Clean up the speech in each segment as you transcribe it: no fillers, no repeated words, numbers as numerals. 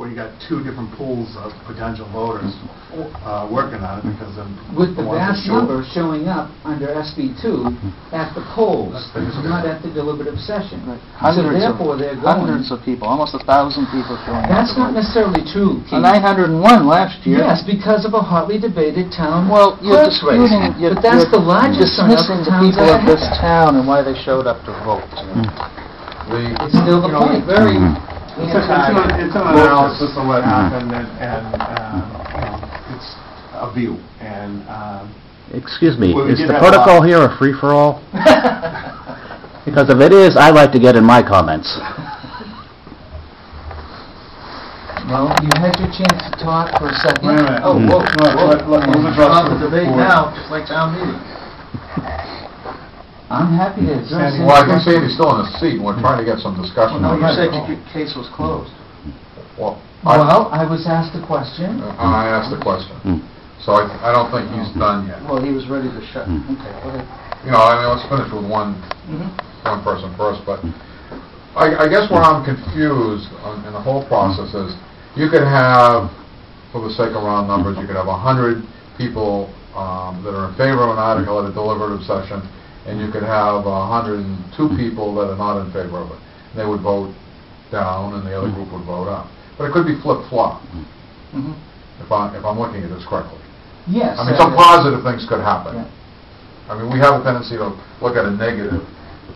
where you got two different pools of potential voters working on it, because with the vast number showing up under SB2 at the polls, not at the deliberative session. Right. So therefore, they're going. Hundreds of people, almost 1,000 people showing up. That's not necessarily true, Keith. 901 last year. Yes, because of a hotly debated town you're clerk's race. But that's the largest dismissing the people of this town and why they showed up to vote. It's still the point. Very it's an analysis of what happened, and it's a view. And excuse me, well, is the protocol here a free-for-all? Because if it is, I'd like to get in my comments. Well, you had your chance to talk for a second. Wait a minute. Oh, whoa. Let's address the debate now, just like town meeting. I'm happy to address it. Well, I can see he's still in his seat, and we're trying to get some discussion. Well, no, you said your case was closed. Well, I was asked a question. I asked the question. So I don't think he's done yet. Well, he was ready to shut. Okay, go ahead. You know, I mean, let's finish with one person first, but I guess where I'm confused in the whole process is you could have, for the sake of round numbers, you could have 100 people that are in favor of an article at a deliberative session, and you could have 102 people that are not in favor of it. They would vote down, and the other group would vote up. But it could be flip-flop, if I'm looking at this correctly. Yes. I mean, some positive things could happen. Yeah. I mean, we have a tendency to look at a negative,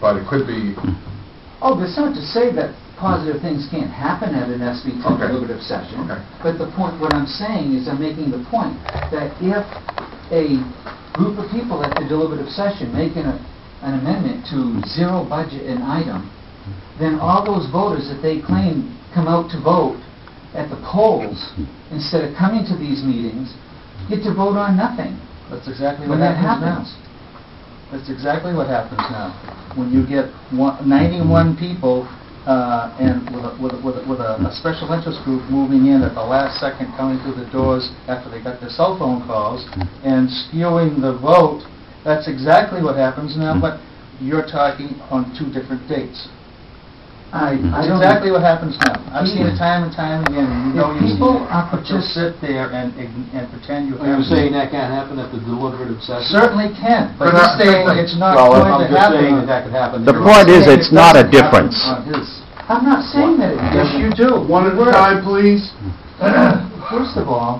but it could be... Oh, that's not to say that positive things can't happen at an SB2 deliberative session. Okay. But the point, what I'm saying is I'm making the point that if a group of people at the deliberative session make an amendment to zero budget an item, then all those voters that they claim come out to vote at the polls instead of coming to these meetings get to vote on nothing. That's exactly When what that happens now. That's exactly what happens now. When you get 91 people and with a special interest group moving in at the last second, coming through the doors after they got their cell phone calls and skewing the vote, that's exactly what happens now, but you're talking on two different dates. That's exactly what happens now. I've seen it time and time again. You know, people just sit there and pretend you Are you saying that can't happen at the deliberative session? certainly can, but you're saying it's not Well, going I'm to just happen. saying that could happen. The point is, it's not a difference. I'm not saying that it Yes, you do. one at a time, please. First of all,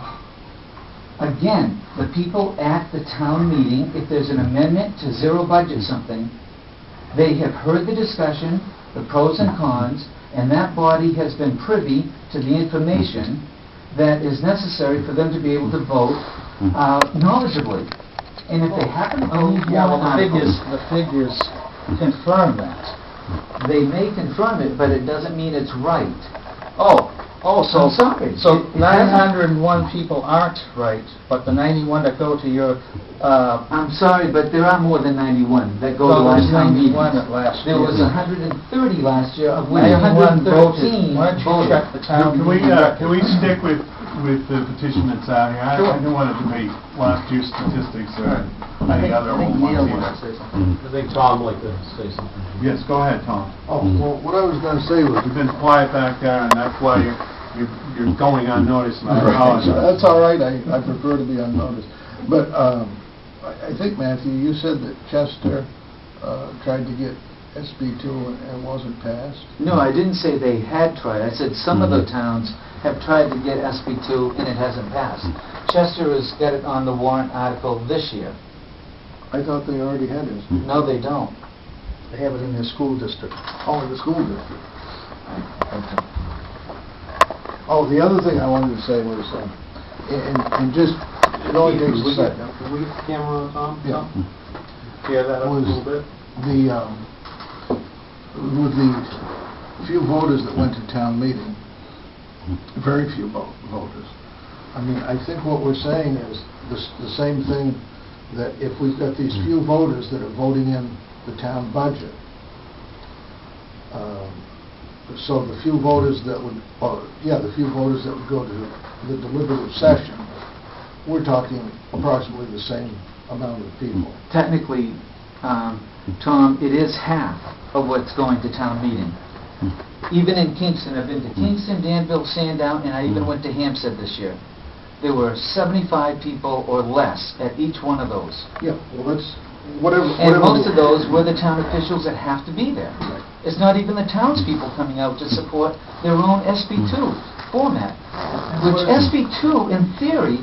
again, the people at the town meeting, if there's an amendment to zero budget something, they have heard the discussion, the pros and cons, and that body has been privy to the information that is necessary for them to be able to vote knowledgeably. And if they happen to believe the figures confirm that. they may confirm it, but it doesn't mean it's right. So I'm sorry. So It hasn't. 901 people aren't right, but the 91 that go to your... I'm sorry, but there are more than 91 that go to Well, last there was town meeting. 91 at last There year. was 130 last year, of which 91 113 Why don't you voted. check the town Can we meeting stick with the petition that's out here? I don't want to debate last year's statistics or any other old ones either. wants to say something. I think Tom would like to say something. Yes, go ahead, Tom. Oh, well, what I was going to say was... You've been quiet back there, and that's why you're going unnoticed, and I apologize. That's all right. I prefer to be unnoticed. But I think, Matthew, you said that Chester tried to get SB2 and wasn't passed. No, I didn't say they had tried. I said some of the towns have tried to get SB2 and it hasn't passed. Chester has got it on the warrant article this year. I thought they already had SB2. No, they don't. They have it in their school district. Oh, in the school district. Okay. Oh, the other thing I wanted to say was, and just, it only takes a second. Can we get the camera on, Tom? Yeah. Clear that up a Was little bit. with the few voters that went to town meeting, very few voters. I mean, I think what we're saying is the same thing, that if we've got these few voters that are voting in the town budget, so the few voters that would, the few voters that would go to the deliberative session, we're talking approximately the same amount of people. Technically, Tom, it is half of what's going to town meeting. Even in Kingston, I've been to Kingston, Danville, Sandown, and I even went to Hampstead this year. There were 75 people or less at each one of those. Yeah, well, that's, whatever. And most of those were the town officials that have to be there. It's not even the townspeople coming out to support their own SB2 format, which SB2, in theory,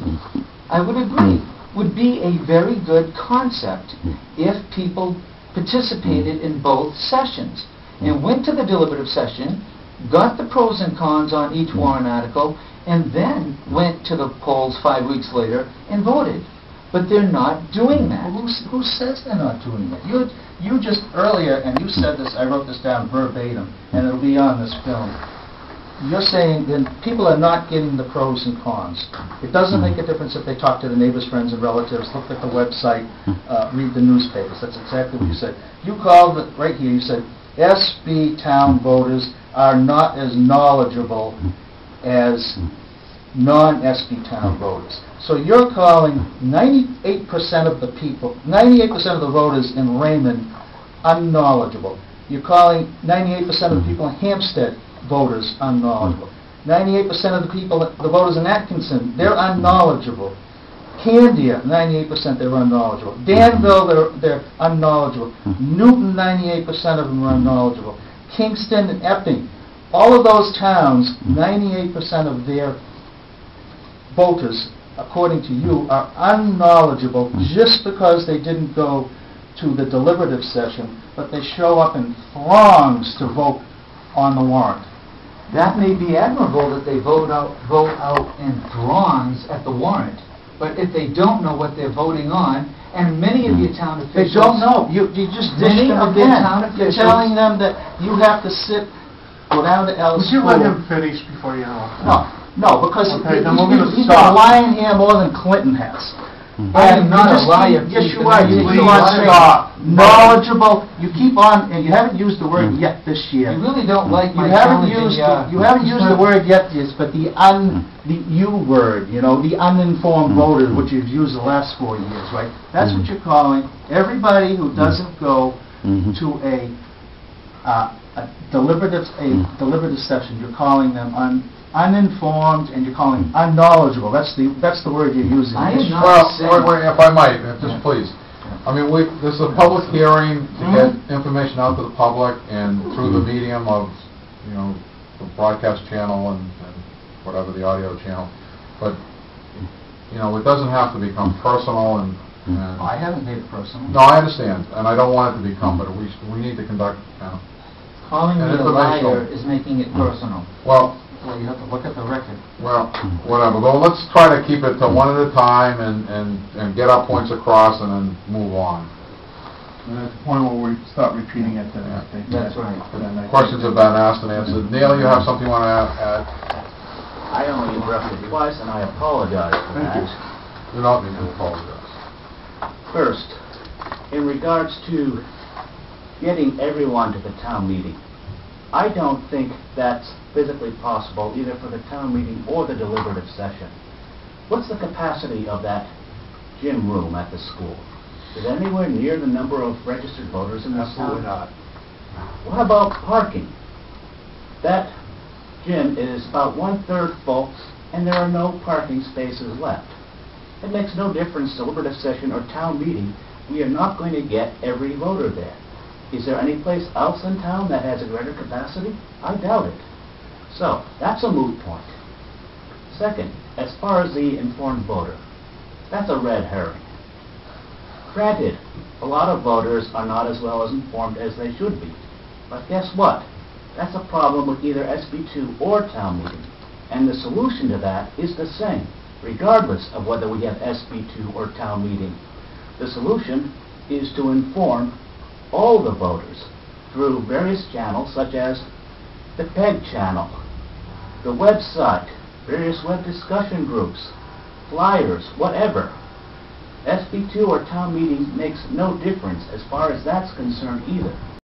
I would agree, would be a very good concept if people participated in both sessions and went to the deliberative session, got the pros and cons on each warrant article, and then went to the polls 5 weeks later and voted. But they're not doing that. Well, who says they're not doing it? You just earlier, and you said this, I wrote this down verbatim, and it'll be on this film. You're saying that people are not getting the pros and cons. It doesn't make a difference if they talk to the neighbors, friends, and relatives, look at the website, read the newspapers. That's exactly what you said. You called it, right here, you said, SB town voters are not as knowledgeable as non-SB town voters. So you're calling 98% of the people, 98% of the voters in Raymond unknowledgeable. You're calling 98% of the people in Hampstead voters unknowledgeable. 98% of the people, the voters in Atkinson, they're unknowledgeable. Candia, 98% they're unknowledgeable. Danville, they're unknowledgeable. Newton, 98% of them are unknowledgeable. Kingston and Epping, all of those towns, 98% of their voters, according to you, are unknowledgeable just because they didn't go to the deliberative session, but they show up in throngs to vote on the warrant. That may be admirable that they vote out in throngs at the warrant, but if they don't know what they're voting on, and many of your town They officials... don't know. You just Many dished them of their again. town You're officials- telling them that you have to go down to Ellis Would you School. let him finish before you interrupt? No, because Okay, then we're gonna he's stop. been lying here more than Clinton has. I am not you a liar, Yes, Keith, you are. and You I keep please on say- saying knowledgeable. You keep on, and you haven't used the word yet this year. You really don't like You my haven't challenging, used you haven't used the word yet, but the you word, the uninformed voters, which you've used the last 4 years, right? That's what you're calling everybody who doesn't go to a deliberative session. You're calling them uninformed, and you're calling unknowledgeable. That's the word you're using. I am not Well, saying... if I might, just please. I mean, this is a public hearing to get information out to the public, and through the medium of, the broadcast channel and whatever the audio channel. But, it doesn't have to become personal and I haven't made it personal. no, I understand, and I don't want it to become, but we need to conduct, Calling me and a liar informational. is making it personal. well, Well, you have to look at the record. Well, whatever. Well, let's try to keep it to one at a time and get our points across and then move on. And at the point where we start repeating it, then I think... That's right. Questions have been asked and answered. Neil, you have something you want to add? I only interrupted twice, and I apologize for that. You don't need to apologize. First, in regards to getting everyone to the town meeting, I don't think that's physically possible either for the town meeting or the deliberative session. What's the capacity of that gym room at the school? Is it anywhere near the number of registered voters in this town? Absolutely not. What about parking? That gym is about 1/3 full, and there are no parking spaces left. It makes no difference, deliberative session or town meeting, we are not going to get every voter there. Is there any place else in town that has a greater capacity? I doubt it. So, that's a moot point. Second, as far as the informed voter, that's a red herring. Granted, a lot of voters are not as well as informed as they should be. But guess what? That's a problem with either SB2 or town meeting. And the solution to that is the same, regardless of whether we have SB2 or town meeting. The solution is to inform all the voters through various channels such as the PEG channel, the website, various web discussion groups, flyers, whatever. SB2 or town meeting makes no difference as far as that's concerned either.